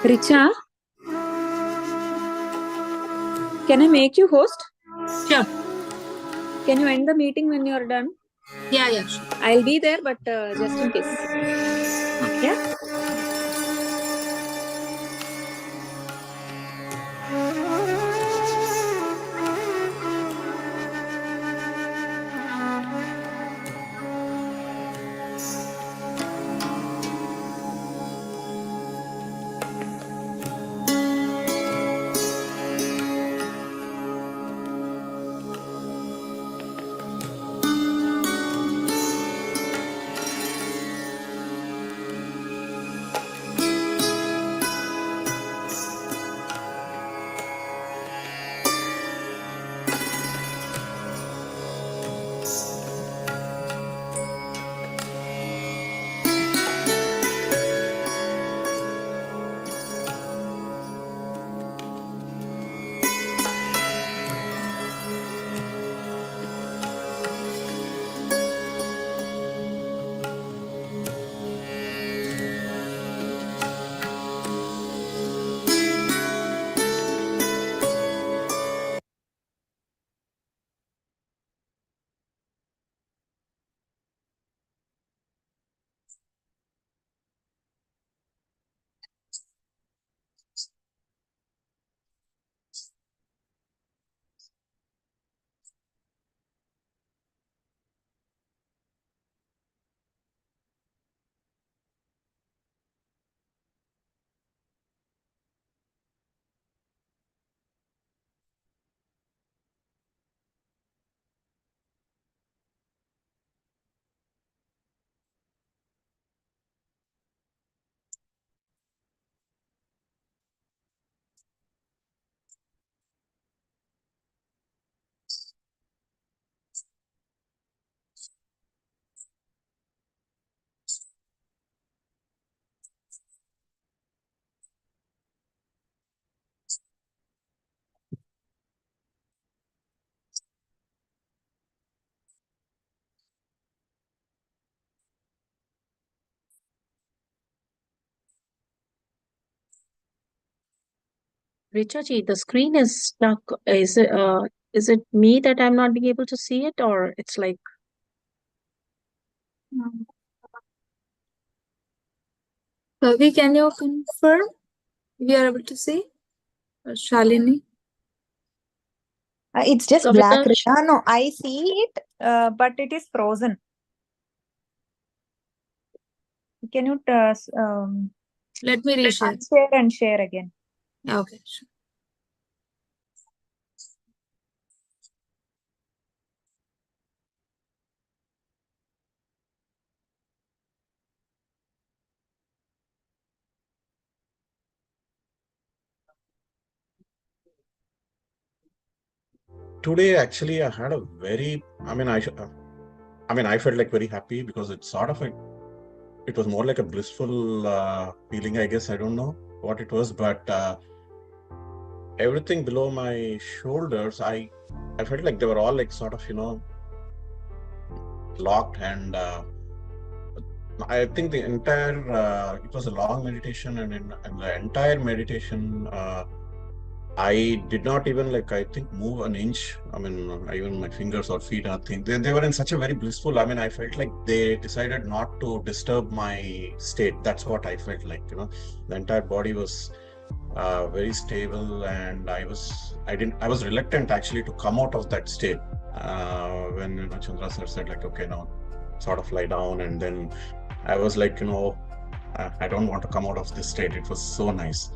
Richa, can I make you host? Sure. Can you end the meeting when you're done? Yeah, sure. I'll be there, but just in case. Yeah. Richa ji, the screen is stuck. Is it me that I'm not being able to see it, or it's like Kavi, can you confirm we are able to see? Shalini? It's just Kavita? black. No, I see it, but it is frozen. Can you Let me reshare. unshare and share again? Okay, sure. Today, actually, I had a very, I felt like very happy because it's sort of it was more like a blissful feeling, I guess. I don't know what it was, but everything below my shoulders, I felt like they were all like sort of, locked. And I think the entire, it was a long meditation, and in the entire meditation, I did not even I think move an inch. Even my fingers or feet, nothing. They were in such a very blissful. I felt like they decided not to disturb my state. That's what I felt like. The entire body was very stable, and I was reluctant actually to come out of that state. When Chandra sir said okay, now sort of lie down, and then I was like, I don't want to come out of this state. It was so nice.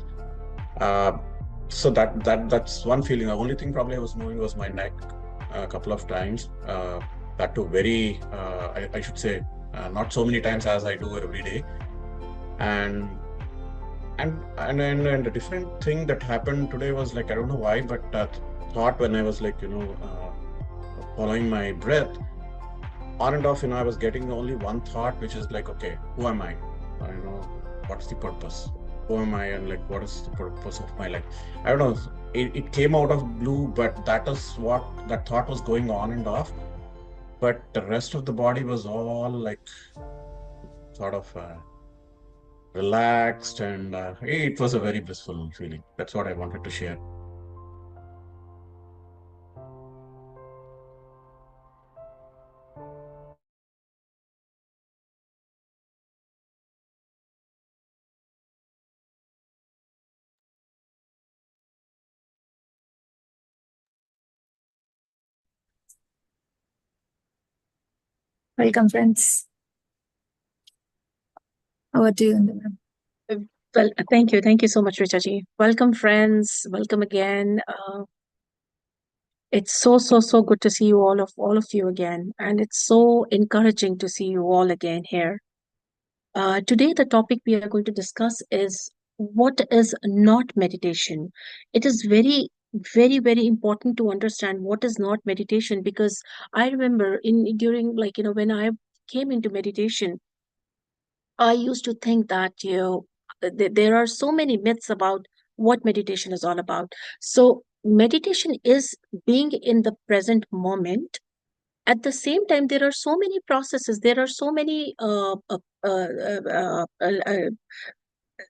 So that's one feeling. The only thing probably I was moving was my neck a couple of times. That too very, I should say, not so many times as I do every day. And the different thing that happened today was I don't know why, but thought when I was following my breath, on and off, I was getting only one thought, which is okay, who am I? What's the purpose? Who am I, and what is the purpose of my life? I don't know. It came out of blue, but that is what that thought was going on and off. But the rest of the body was all sort of relaxed, and it was a very blissful feeling. That's what I wanted to share. Welcome, friends. Over to you, Indu ma'am. Well, thank you. Thank you so much, Richa ji. Welcome, friends. Welcome again. It's so good to see you all of you again. And it's so encouraging to see you all again here. Today, the topic we are going to discuss is what is not meditation. It is very important to understand what is not meditation, because I remember during, like, when I came into meditation, I used to think that, there are so many myths about what meditation is all about. So meditation is being in the present moment. At the same time, there are so many processes, there are so many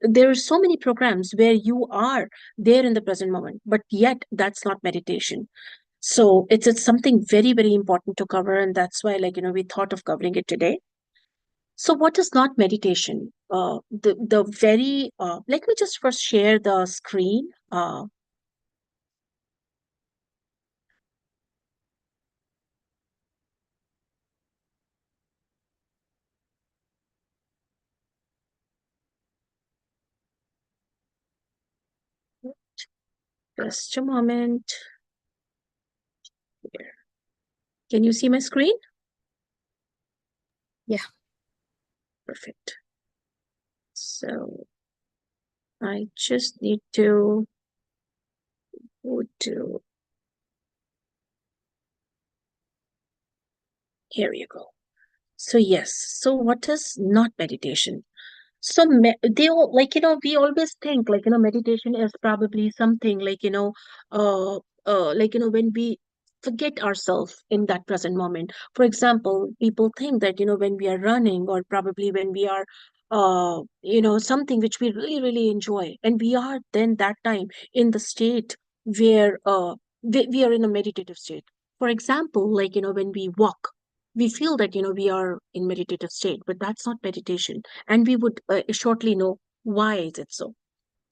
there are so many programs where you are there in the present moment, but yet that's not meditation. So it's something very important to cover, and that's why, like, we thought of covering it today. So what is not meditation? The very let me just first share the screen. Just a moment. Here. Can you see my screen? Yeah. Perfect. So I just need to go to, here you go. So yes, so what is not meditation? So they all, like, we always think, like, meditation is probably something like, like, when we forget ourselves in that present moment. For example, people think that, when we are running, or probably when we are, something which we really enjoy, and we are then that time in the state where we are in a meditative state. For example, like, when we walk, we feel that, we are in meditative state, but that's not meditation, and we would shortly know why is it so.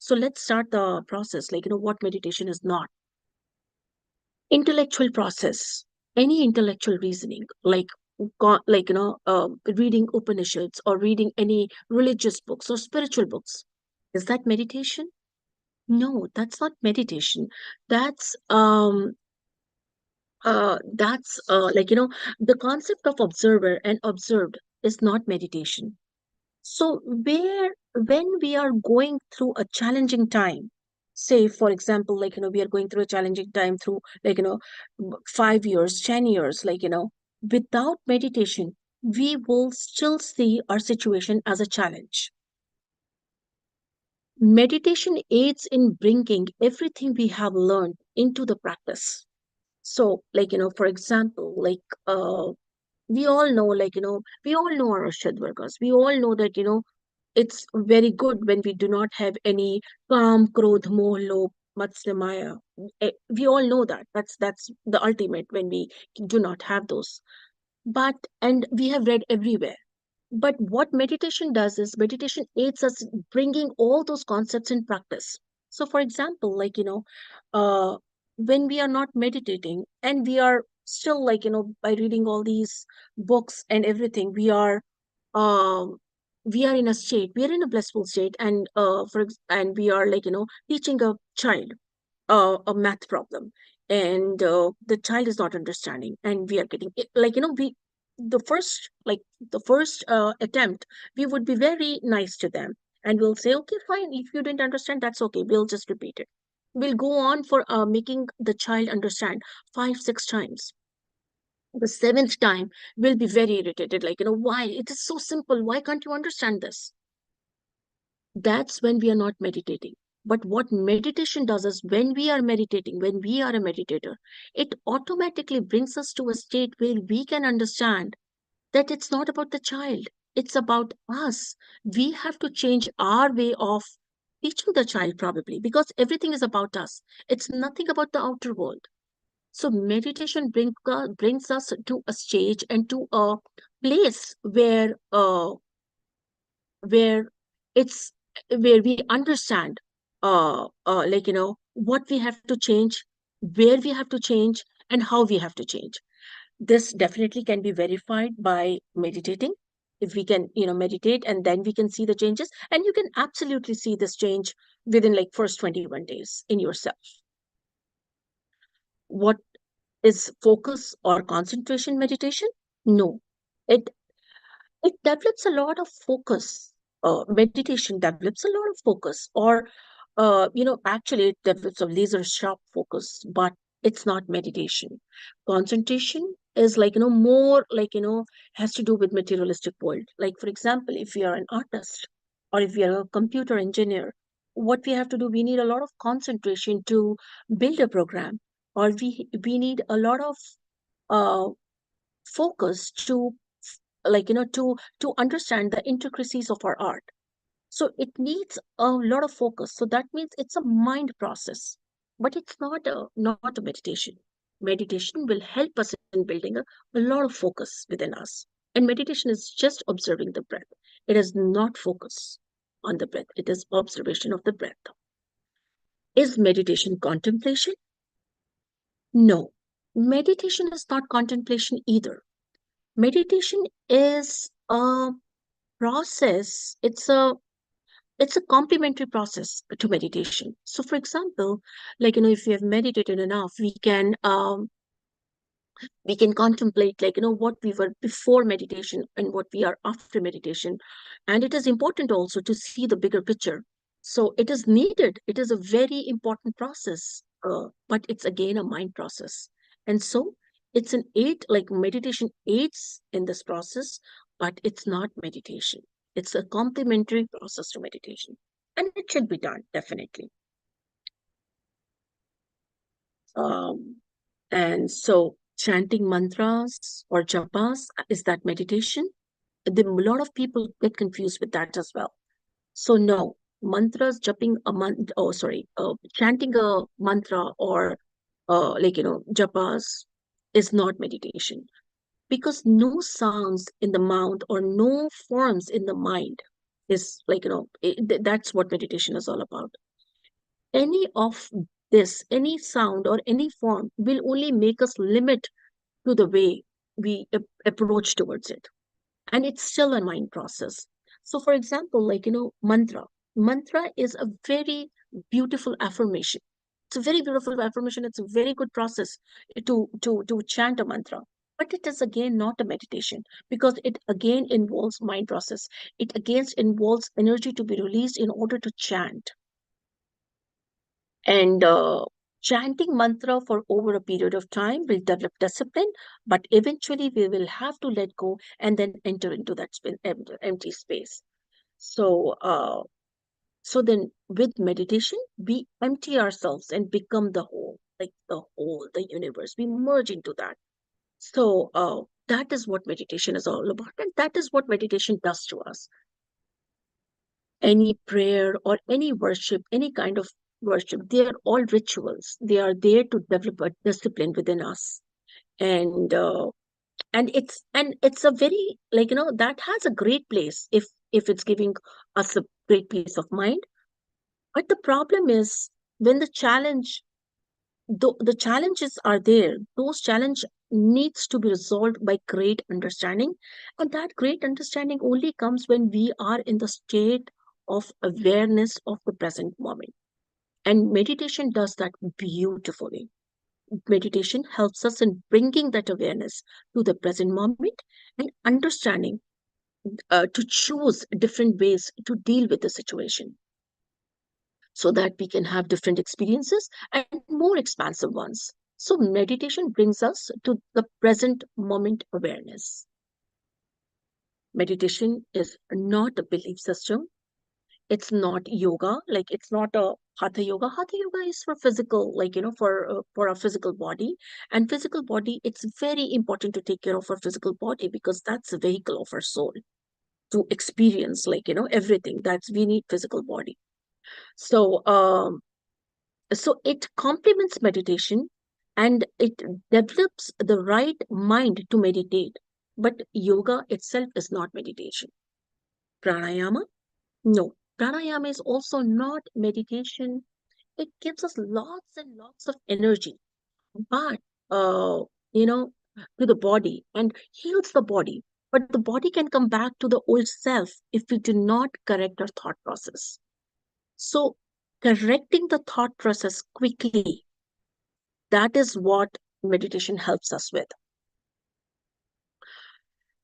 So let's start the process, like, what meditation is not. Intellectual process, any intellectual reasoning, like, like, reading Upanishads or reading any religious books or spiritual books, is that meditation? No, that's not meditation. That's like, the concept of observer and observed is not meditation. So when we are going through a challenging time, say for example, like, we are going through a challenging time through, like, 5 years, 10 years, like, without meditation, we will still see our situation as a challenge. Meditation aids in bringing everything we have learned into the practice. So, like, for example, like, we all know, like, we all know our Ashadvargas. We all know that, it's very good when we do not have any Kam, Krodh, Moh, Lobh, Matsya, Maya. We all know that. That's the ultimate, when we do not have those. And we have read everywhere. But what meditation does is meditation aids us in bringing all those concepts in practice. So, for example, like, uh, when we are not meditating, and we are still, like, by reading all these books and everything, um, we are in a state, we are in a blissful state, and and we are, like, teaching a child a math problem, and the child is not understanding, and we are getting it, like, we the first attempt, we would be very nice to them, and we'll say, okay, fine, if you didn't understand, that's okay, we'll just repeat it. We'll go on for making the child understand 5 6 times. The seventh time we'll be very irritated, like, why, it is so simple, why can't you understand this? That's when we are not meditating. But what meditation does is, when we are meditating, when we are a meditator, it automatically brings us to a state where we can understand that it's not about the child. it's about us. We have to change our way of teaching the child, probably, because everything is about us. It's nothing about the outer world. So meditation brings us to a stage and to a place where it's where we understand what we have to change, where we have to change, and how we have to change. This definitely can be verified by meditating. If we can meditate, and then we can see the changes, and you can absolutely see this change within like first 21 days in yourself. What is focus or concentration meditation? No, it it develops a lot of focus. Meditation develops a lot of focus, or actually it develops a laser sharp focus, but it's not meditation. Concentration is like more like has to do with materialistic world. Like for example, if you are an artist or if you are a computer engineer, what we have to do, we need a lot of concentration to build a program, or we need a lot of uh, focus to to understand the intricacies of our art. So it needs a lot of focus. So that means it's a mind process, but it's not a meditation. Meditation will help us in building a lot of focus within us. And meditation is just observing the breath. It is not focus on the breath. It is observation of the breath. Is meditation contemplation? No. Meditation is not contemplation either. Meditation is a process. It's a complementary process to meditation. So for example, if we have meditated enough, we can contemplate what we were before meditation and what we are after meditation. And it is important also to see the bigger picture. So it is needed. It is a very important process, but it's again a mind process. And so it's an aid, like meditation aids in this process, but it's not meditation. It's a complementary process to meditation, and it should be done definitely. um, and so chanting mantras or japas, is that meditation? A lot of people get confused with that as well. So no, mantras, chanting a mantra or japas is not meditation, because no sounds in the mouth or no forms in the mind is that's what meditation is all about. Any of this, any sound or any form will only make us limit to the way we approach towards it, and it's still a mind process. So for example, mantra is a very beautiful affirmation. It's a very beautiful affirmation. It's a very good process to chant a mantra, but it is again not a meditation, because it again involves mind process. It again involves energy to be released in order to chant. And chanting mantra for over a period of time will develop discipline, but eventually we will have to let go and then enter into that empty space. So then with meditation, we empty ourselves and become the whole, like the whole, the universe. We merge into that. So that is what meditation is all about, and that is what meditation does to us. Any prayer or any worship, any kind of worship, they are all rituals. They are there to develop a discipline within us. And it's a very that has a great place if it's giving us a great peace of mind. But the problem is, when the challenges are there, those challenge needs to be resolved by great understanding, and that great understanding only comes when we are in the state of awareness of the present moment. And meditation does that beautifully. Meditation helps us in bringing that awareness to the present moment and understanding, to choose different ways to deal with the situation, so that we can have different experiences and more expansive ones. So meditation brings us to the present moment awareness. Meditation is not a belief system. It's not yoga. Like, it's not a hatha yoga. Hatha yoga is for physical, for our physical body. And physical body, it's very important to take care of our physical body, because that's the vehicle of our soul. to experience, like, everything that's we need physical body. So, so it complements meditation and it develops the right mind to meditate. But yoga itself is not meditation. Pranayama? No. Pranayama is also not meditation. It gives us lots and lots of energy, but uh, you know, to the body and heals the body. But the body can come back to the old self if we do not correct our thought process. So, correcting the thought process quickly, that is what meditation helps us with.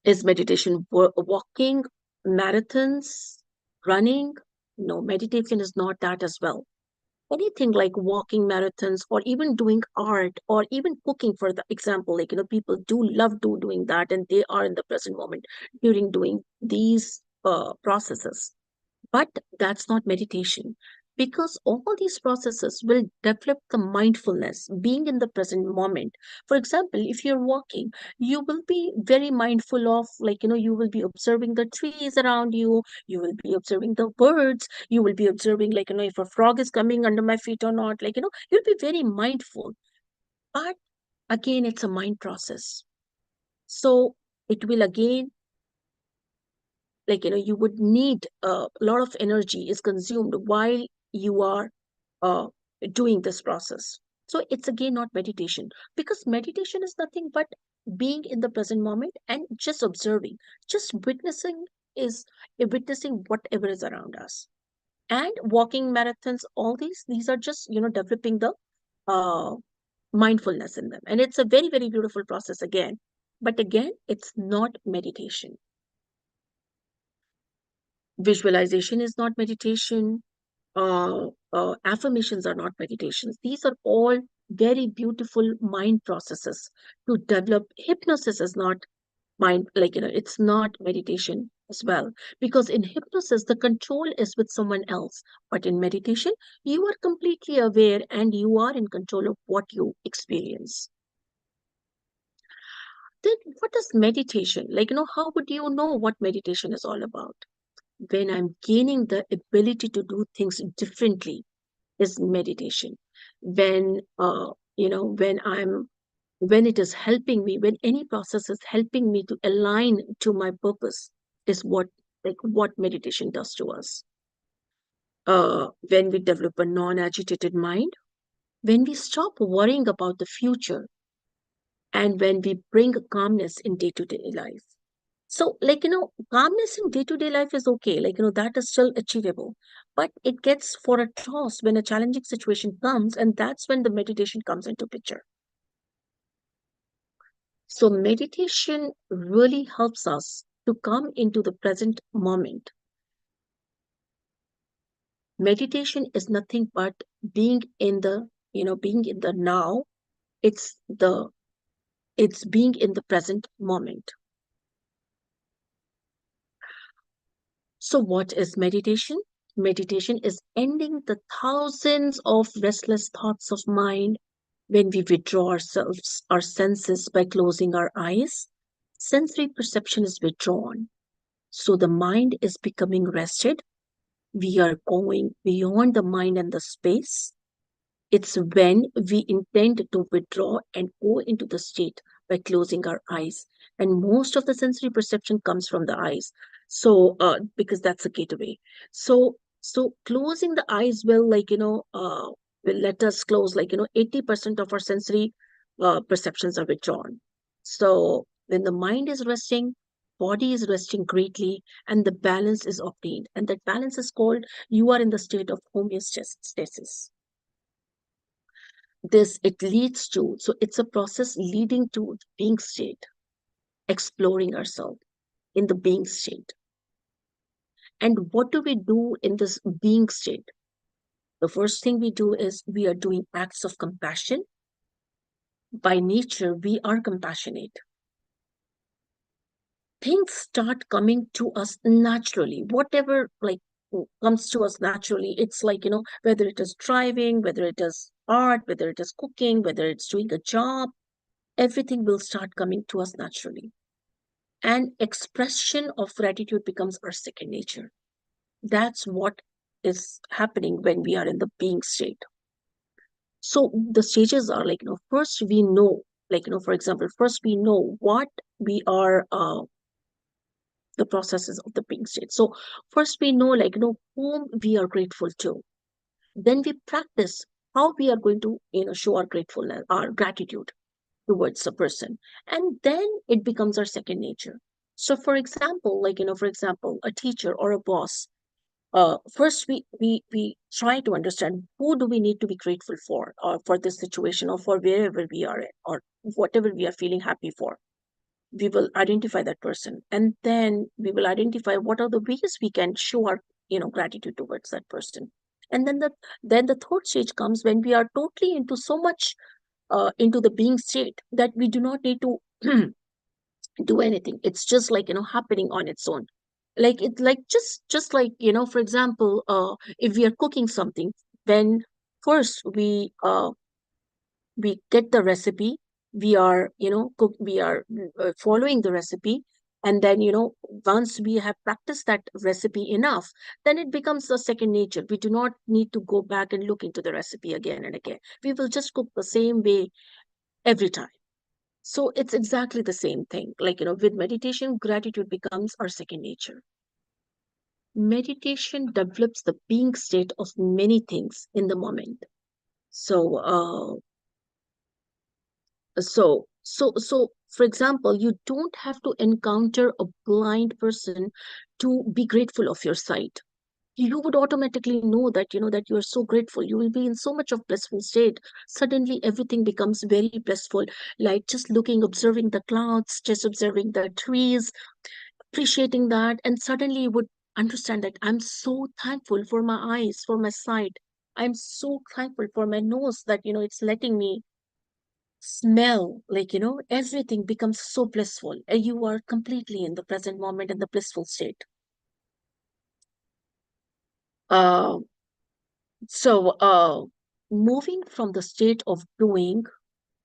Is meditation walking, marathons, running? No, meditation is not that as well. Anything like walking marathons or even doing art or even cooking, for the example, like, people do love doing that, and they are in the present moment during doing these processes. But that's not meditation, because all these processes will develop the mindfulness, being in the present moment. For example, if you're walking, you will be very mindful of, like, you will be observing the trees around you, you will be observing the birds, you will be observing, like, if a frog is coming under my feet or not, like, you'll be very mindful. But again, it's a mind process. So it will again, like, you would need a lot of energy is consumed while you are uh, doing this process. So it's again not meditation, because meditation is nothing but being in the present moment and just observing, just witnessing, is witnessing whatever is around us. And walking marathons, all these are just, developing the uh, mindfulness in them, and it's a very, very beautiful process again. But again, it's not meditation. Visualization is not meditation. Affirmations are not meditations. These are all very beautiful mind processes to develop. Hypnosis is not mind, like, it's not meditation as well, because in hypnosis, the control is with someone else. But in meditation, you are completely aware and you are in control of what you experience. Then what is meditation? Like, how would you know what meditation is all about? When I'm gaining the ability to do things differently is meditation. When when it is helping me, when any process is helping me to align to my purpose, is what meditation does to us. When we develop a non-agitated mind, when we stop worrying about the future, and when we bring calmness in day-to-day life. So, like, calmness in day-to-day life is okay. Like, that is still achievable. But it gets for a toss when a challenging situation comes, and that's when the meditation comes into picture. So, meditation really helps us to come into the present moment. Meditation is nothing but being in the, being in the now. It's being in the present moment. So, what is meditation? Meditation is ending the thousands of restless thoughts of mind. When we withdraw our senses by closing our eyes, sensory perception is withdrawn. So the mind is becoming rested. We are going beyond the mind and the space. It's when we intend to withdraw and go into the state by closing our eyes. And most of the sensory perception comes from the eyes. So, because that's a gateway. So closing the eyes will, like, will let us close, like, 80% of our sensory perceptions are withdrawn. So when the mind is resting, body is resting greatly, and the balance is obtained. And that balance is called, you are in the state of homeostasis. It leads to, so it's a process leading to the being state, exploring ourselves in the being state. And what do we do in this being state? The first thing we do is we are doing acts of compassion. By nature, we are compassionate. Things start coming to us naturally. Whatever, like, comes to us naturally, it's like, whether it is driving, whether it is art, whether it is cooking, whether it's doing a job, everything will start coming to us naturally. and expression of gratitude becomes our second nature. That's what is happening when we are in the being state. So the stages are like, first we know, for example, first we know what we are, the processes of the being state. So first we know, whom we are grateful to. Then we practice how we are going to, show our gratefulness, our gratitude towards a person. And then it becomes our second nature. So for example, a teacher or a boss, first we try to understand who do we need to be grateful for this situation, or for wherever we are in, or whatever we are feeling happy for. We will identify that person, and then we will identify what are the ways we can show our gratitude towards that person. And then the third stage comes when we are totally into so much into the being state that we do not need to do anything. It's just happening on its own. Just like, for example, if we are cooking something, when first we get the recipe, we are we are following the recipe, and then once we have practiced that recipe enough, then it becomes a second nature. We do not need to go back and look into the recipe again and again. We will just cook the same way every time. So it's exactly the same thing. With meditation, gratitude becomes our second nature. Meditation develops the being state of many things in the moment. So for example, you don't have to encounter a blind person to be grateful of your sight. You would automatically know that that you are so grateful. You will be in so much of blissful state. Suddenly everything becomes very blissful, like just looking, observing the clouds, just observing the trees, appreciating that, and suddenly you would understand that I'm so thankful for my eyes, for my sight. I'm so thankful for my nose that it's letting me smell. Everything becomes so blissful, and you are completely in the present moment, in the blissful state. uh So, moving from the state of doing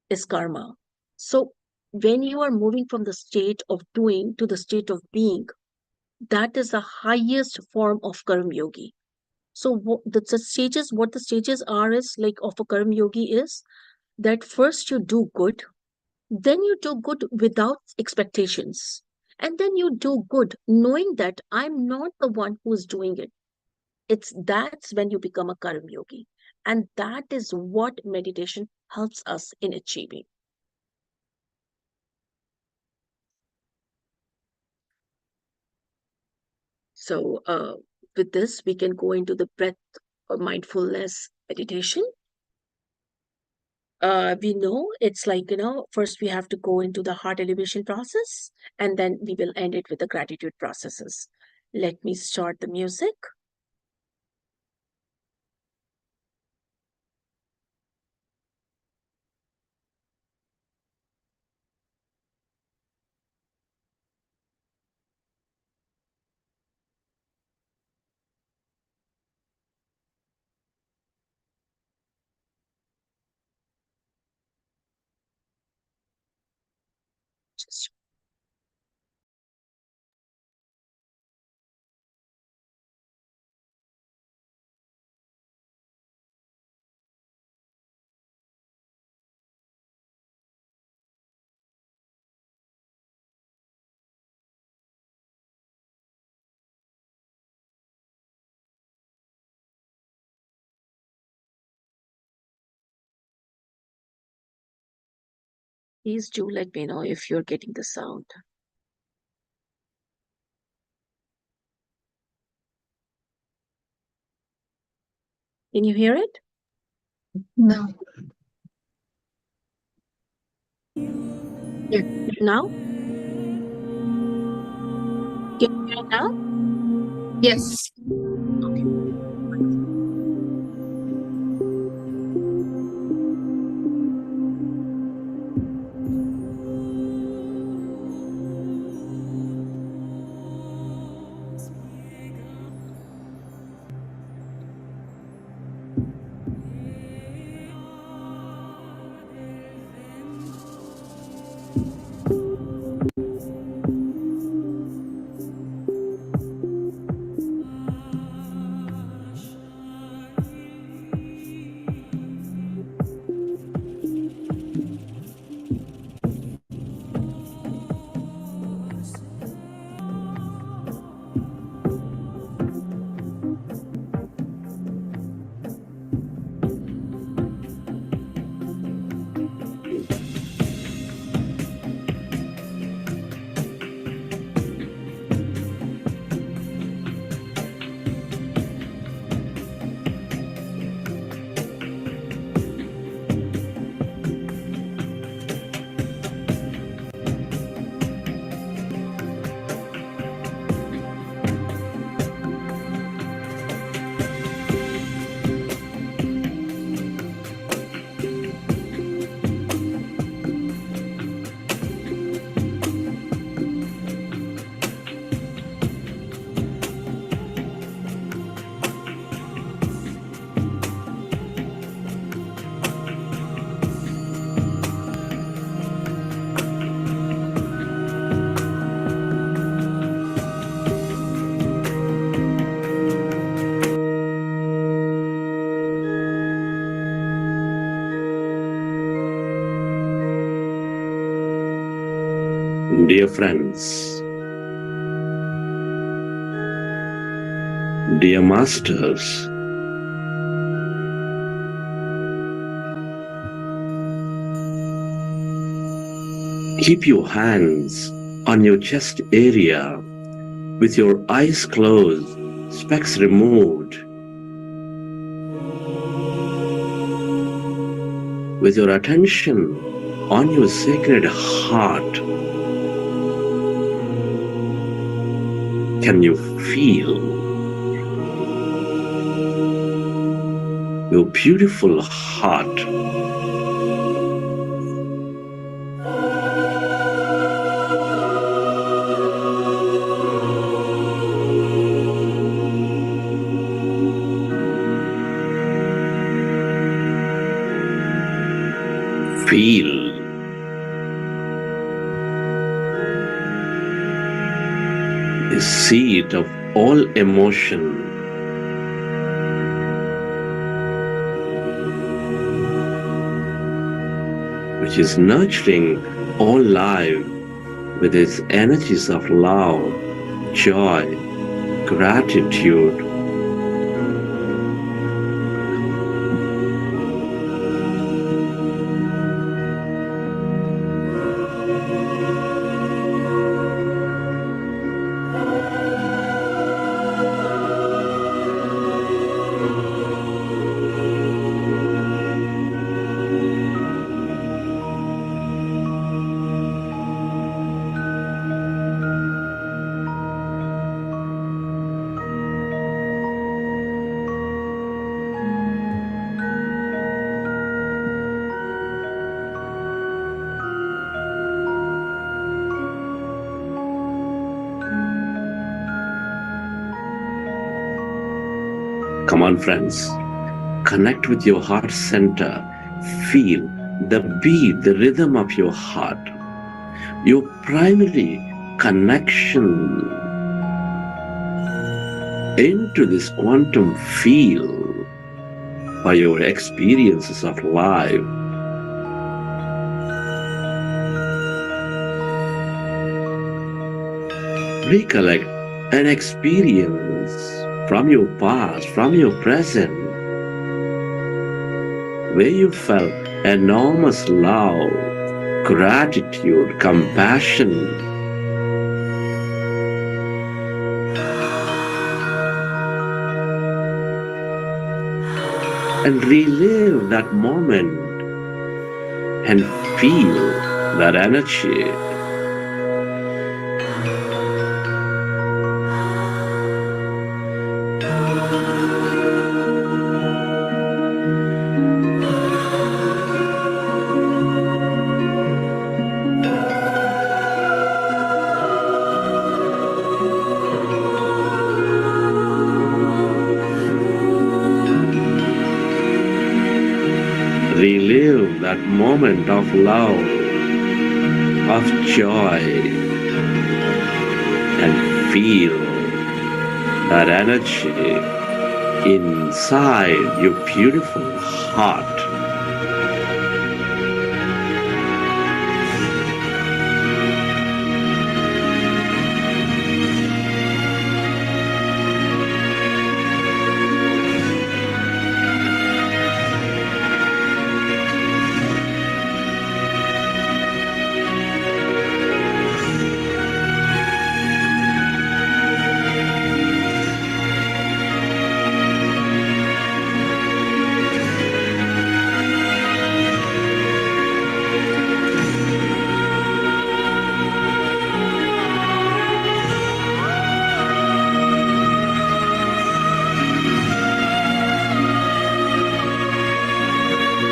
is karma. So, when you are moving from the state of doing to the state of being, that is the highest form of karma yogi. So, what the stages are is like of a karma yogi is that first you do good, then you do good without expectations, and then you do good knowing that I'm not the one who is doing it. That's when you become a karma yogi, and that is what meditation helps us in achieving. So with this we can go into the breath or mindfulness meditation. We know it's like, first we have to go into the heart elevation process, and then we will end it with the gratitude processes. Let me start the music. Just please do let me know if you're getting the sound. Can you hear it No. now? Can you hear it now? Yes. Dear friends, dear masters, keep your hands on your chest area with your eyes closed, specs removed, with your attention on your sacred heart. Can you feel your beautiful heart? Feel the seat of all emotion, which is nurturing all life with its energies of love, joy, gratitude. Come on, friends. Connect with your heart center. Feel the beat, the rhythm of your heart. Your primary connection into this quantum field by your experiences of life. Recollect an experience from your past, from your present, where you felt enormous love, gratitude, compassion. And relive that moment and feel that energy. Relive that moment of love, of joy, and feel that energy inside your beautiful heart.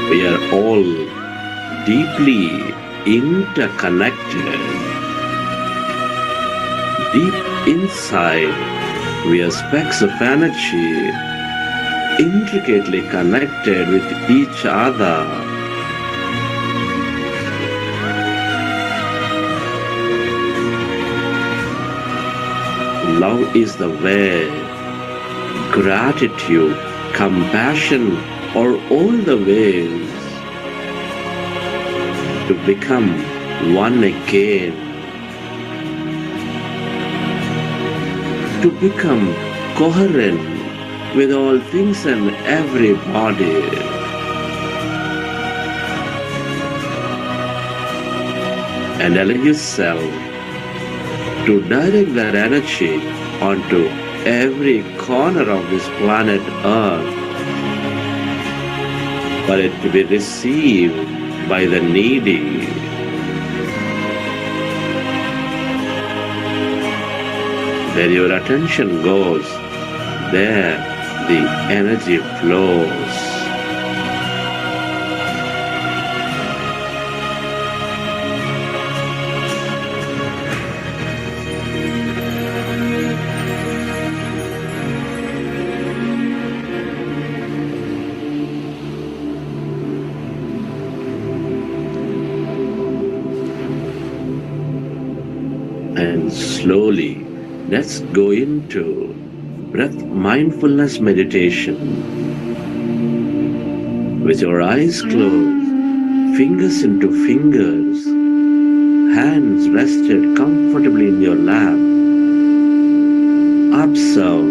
We are all deeply interconnected. Deep inside, we are specks of energy, intricately connected with each other. Love is the way. Gratitude, compassion are all the ways to become one again to become coherent with all things and everybody. And allow yourself to direct that energy onto every corner of this planet Earth for it to be received by the needy. Where your attention goes, there the energy flows. And slowly, let's go into breath mindfulness meditation. With your eyes closed, fingers into fingers, hands rested comfortably in your lap. Observe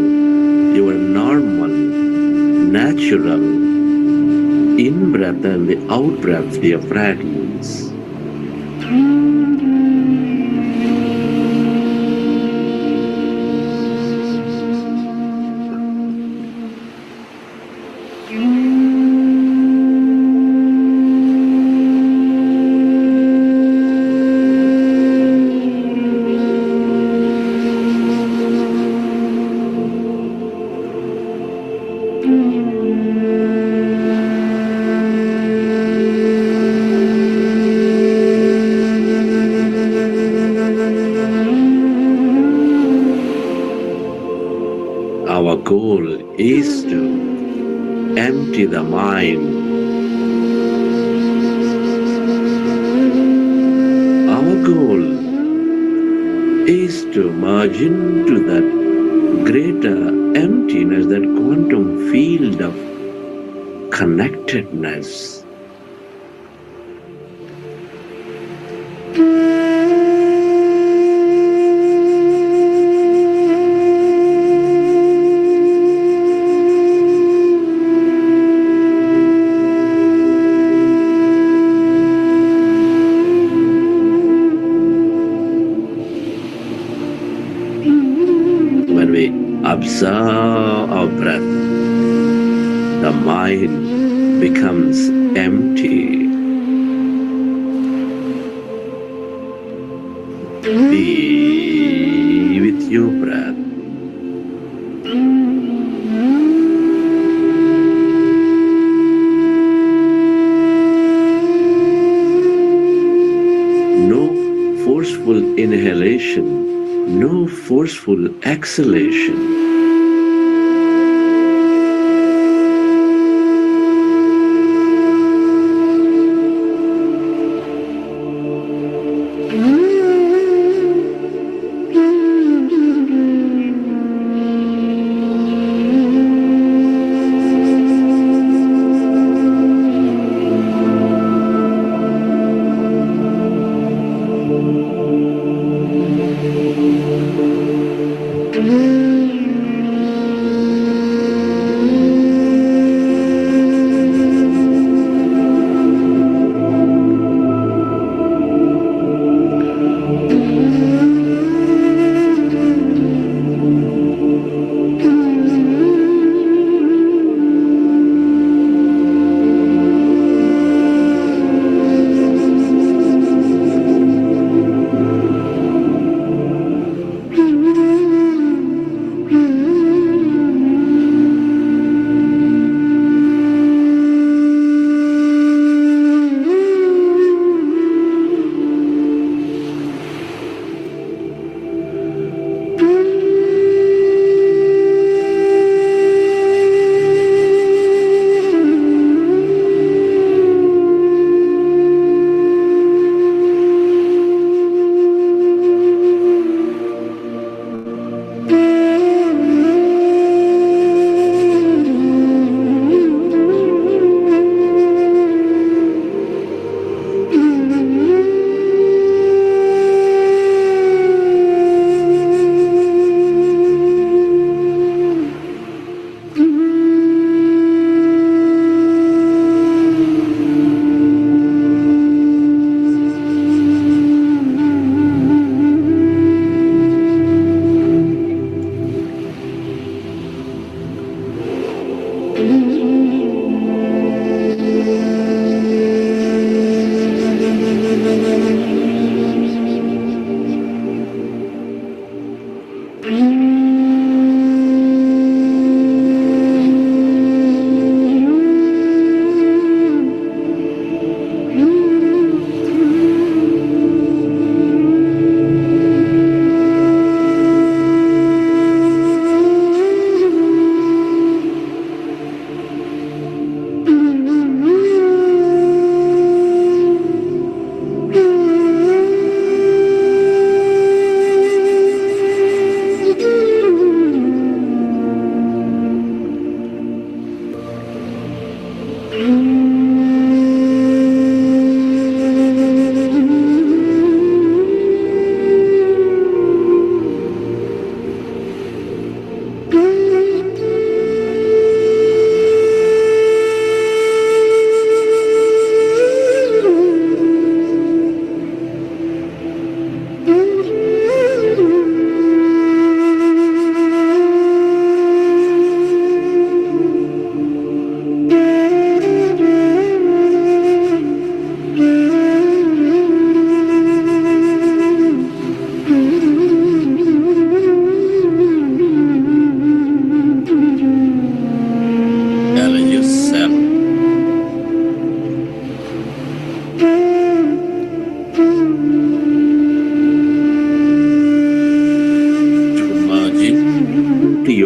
your normal, natural in-breath and the out-breath diaphragms. Our goal is to empty the mind. Our goal is to merge into that greater emptiness, that quantum field of connectedness. When we observe our breath, the mind becomes empty. Be with your breath. No forceful inhalation, no forceful exhalation.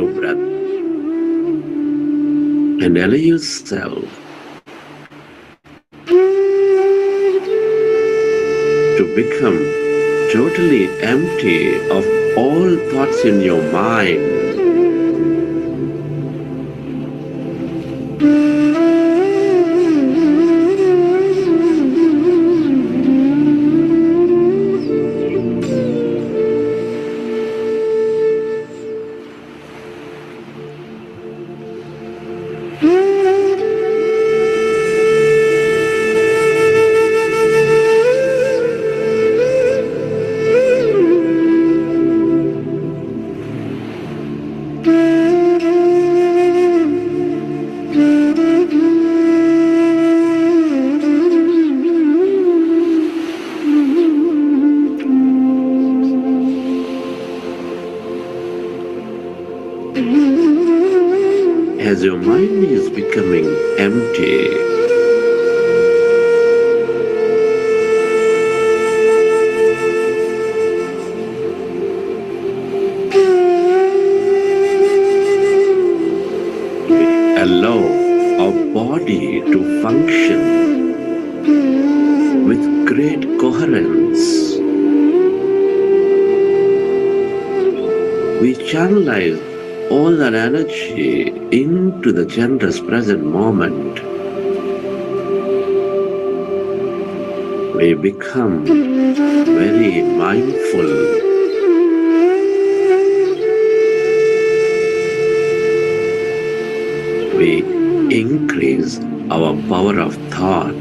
your breath and allow yourself to become totally empty of all thoughts in your mind. As your mind is becoming empty, we allow our body to function with great coherence. We channelize all that energy into the generous present moment. We become very mindful. We increase our power of thought.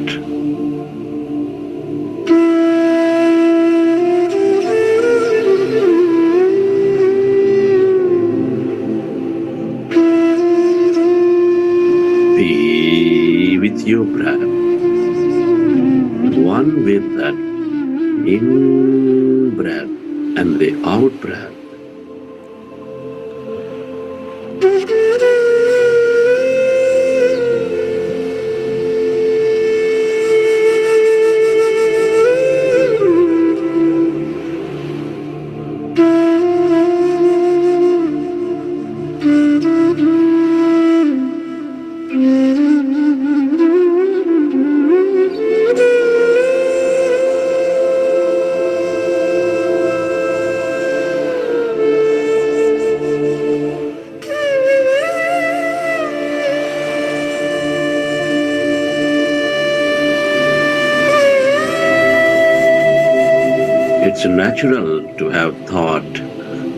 Be with your breath, one with that in breath and the out breath. It's natural to have thought.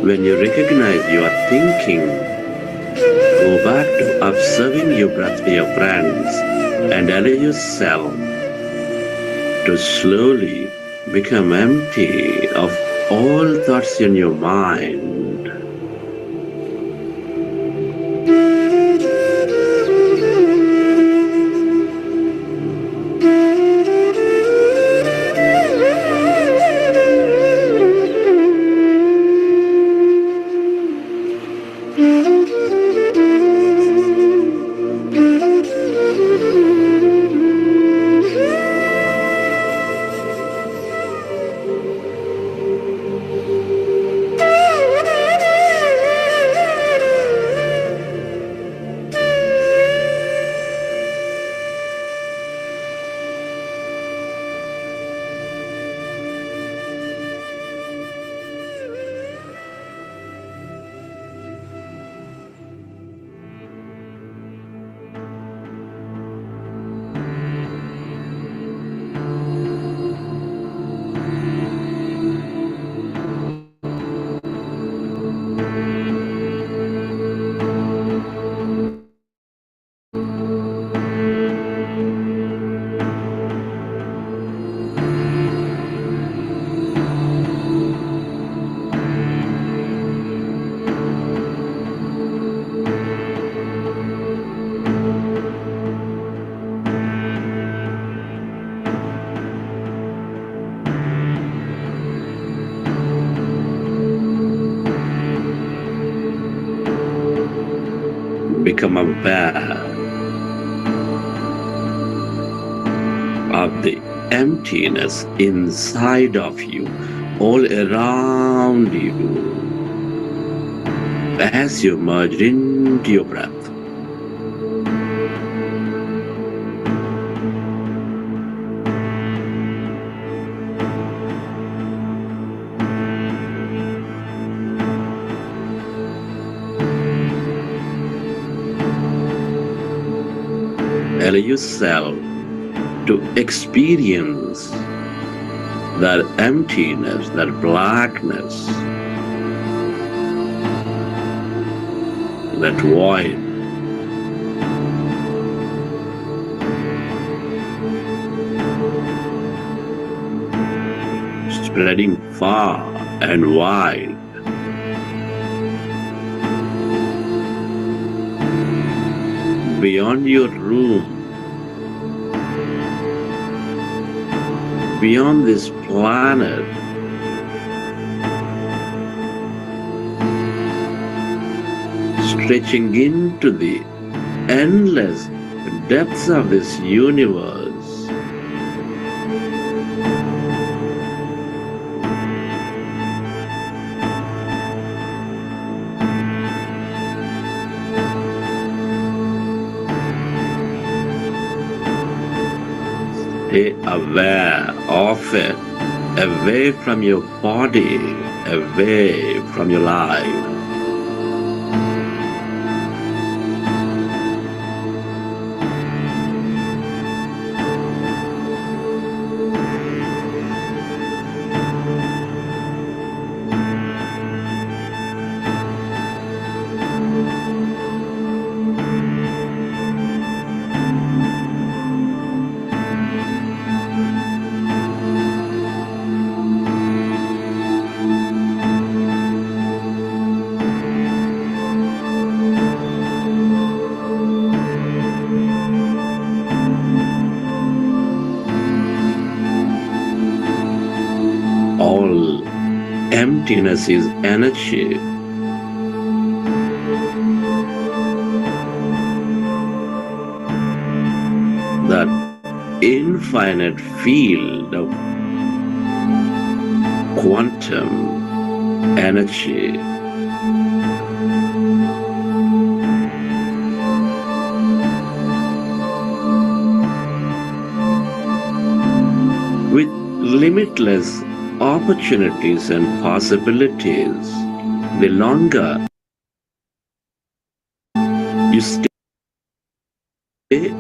When you recognize you are thinking, go back to observing your breath, dear friends, and allow yourself to slowly become empty of all thoughts in your mind. Become aware of the emptiness inside of you, all around you. as you merge into your breath. Allow yourself to experience that emptiness, that blackness, that void. Spreading far and wide. Beyond your room, beyond this planet, stretching into the endless depths of this universe. Stay aware of it, away from your body, away from your life. All emptiness is energy. That infinite field of quantum energy with limitless opportunities and possibilities. The longer you stay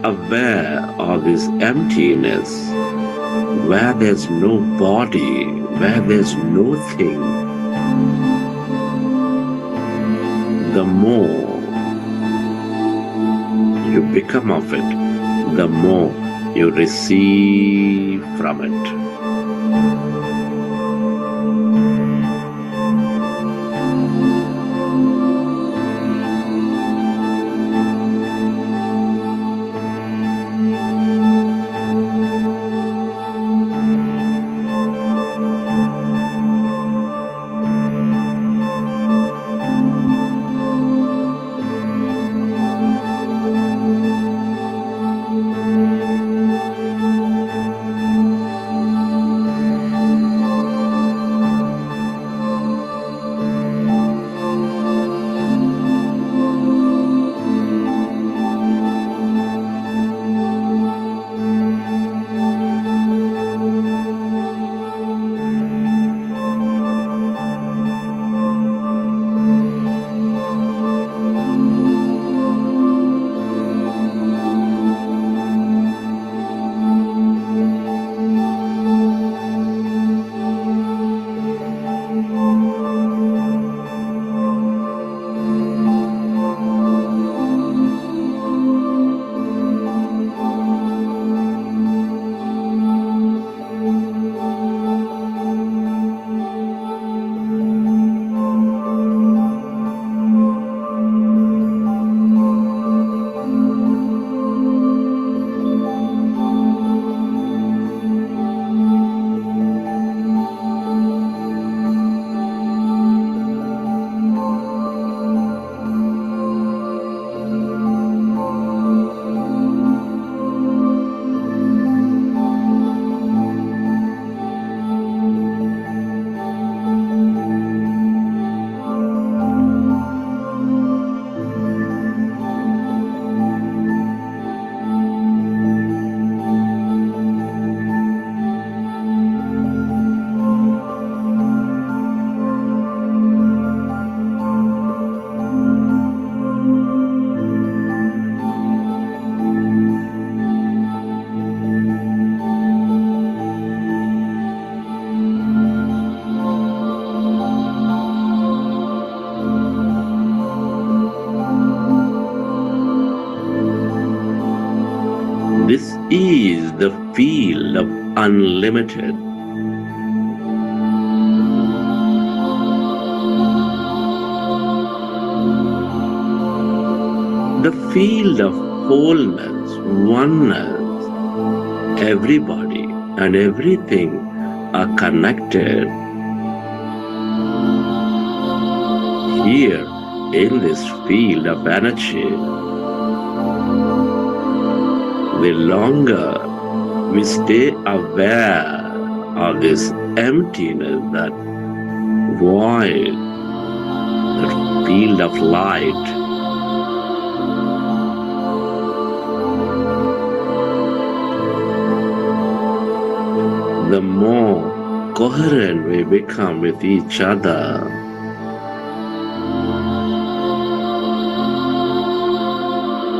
aware of this emptiness, where there's no body, where there's no thing, the more you become of it, the more you receive from it. is the field of unlimited. The field of wholeness, oneness, everybody and everything are connected. Here in this field of energy, the longer we stay aware of this emptiness, that void, that field of light, the more coherent we become with each other.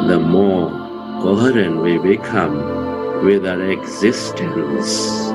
The more coherent we become with our existence.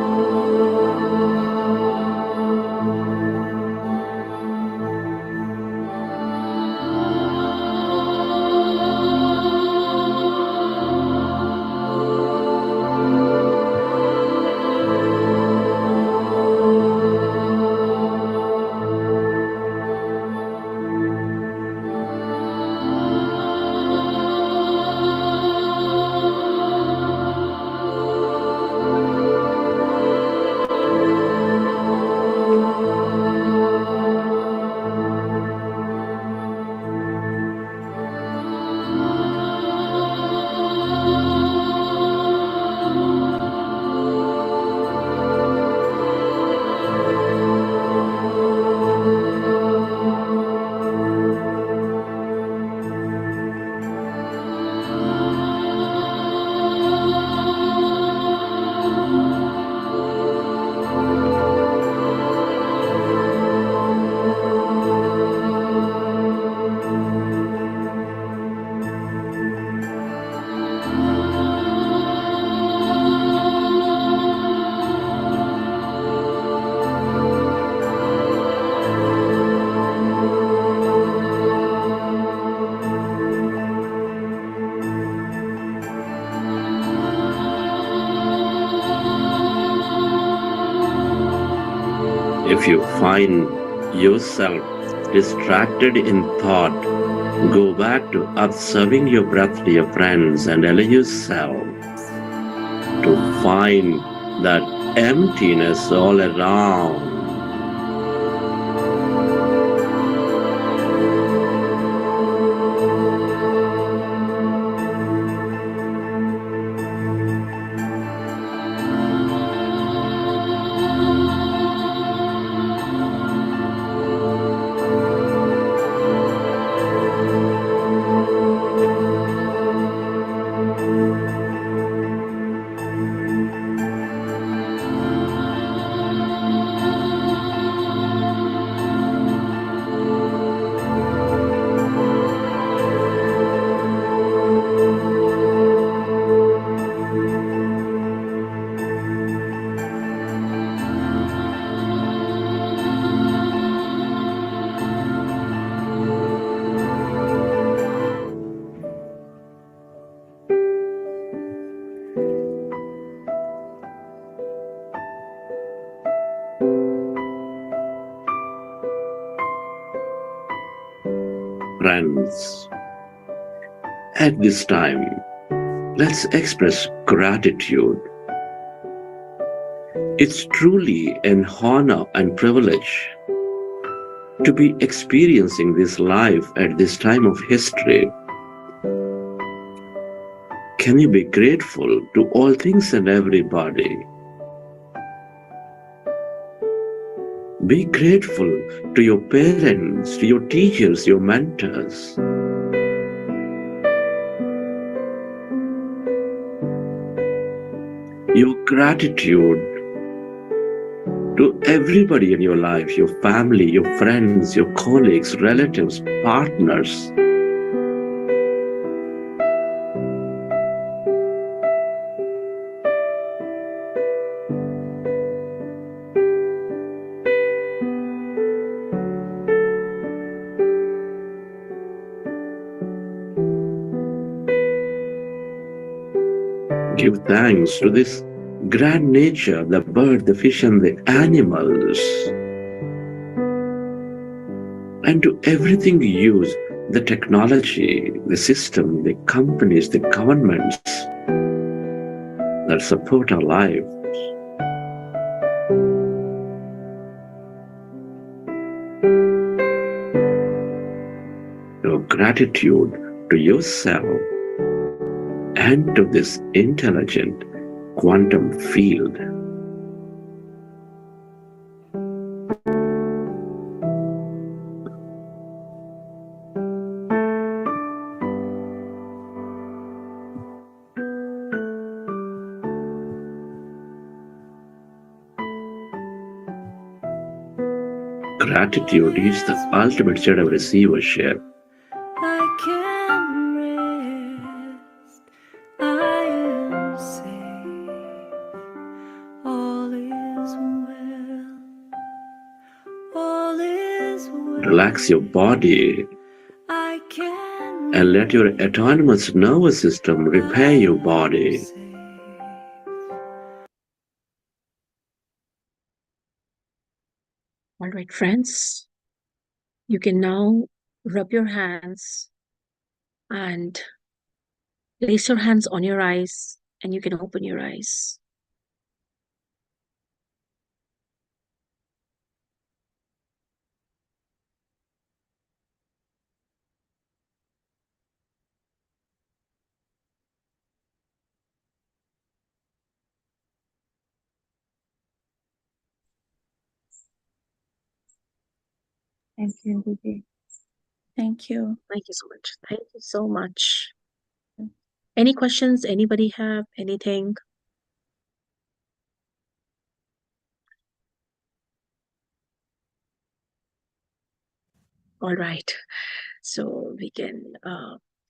If you find yourself distracted in thought, go back to observing your breath, dear friends, and allow yourself to find that emptiness all around. Friends, at this time, let's express gratitude. It's truly an honor and privilege to be experiencing this life at this time of history. Can you be grateful to all things and everybody? Be grateful to your parents, to your teachers, your mentors. Your gratitude to everybody in your life, your family, your friends, your colleagues, relatives, partners. Give thanks to this grand nature, the bird, the fish, and the animals. And to everything you use, the technology, the system, the companies, the governments that support our lives. Your gratitude to yourself and to this intelligent quantum field. Gratitude is the ultimate state of receivership. I can rest, I am safe, all is well, all is well. Relax your body I can and let your autonomous nervous system repair your body. safe. All right, friends, you can now rub your hands and place your hands on your eyes, and you can open your eyes. Thank you, Didi. Thank you. Thank you so much. Thank you so much. Any questions? Anybody have anything? All right. So we can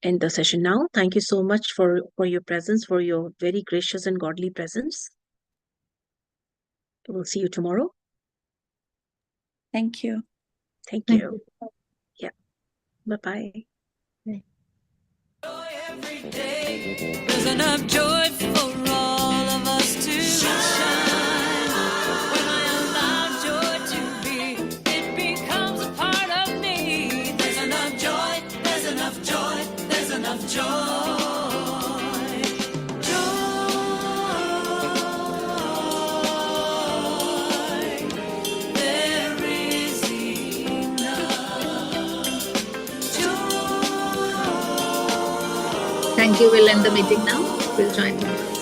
end the session now. Thank you so much for your presence, for your very gracious and godly presence. We'll see you tomorrow. Thank you. Thank you. Yeah. Bye-bye. Every day, there's enough joy for all of us to shine. When I allow joy to be, it becomes a part of me. There's enough joy, there's enough joy, there's enough joy. Joy, there is enough joy. Thank you. We'll end the meeting now. We'll join tomorrow.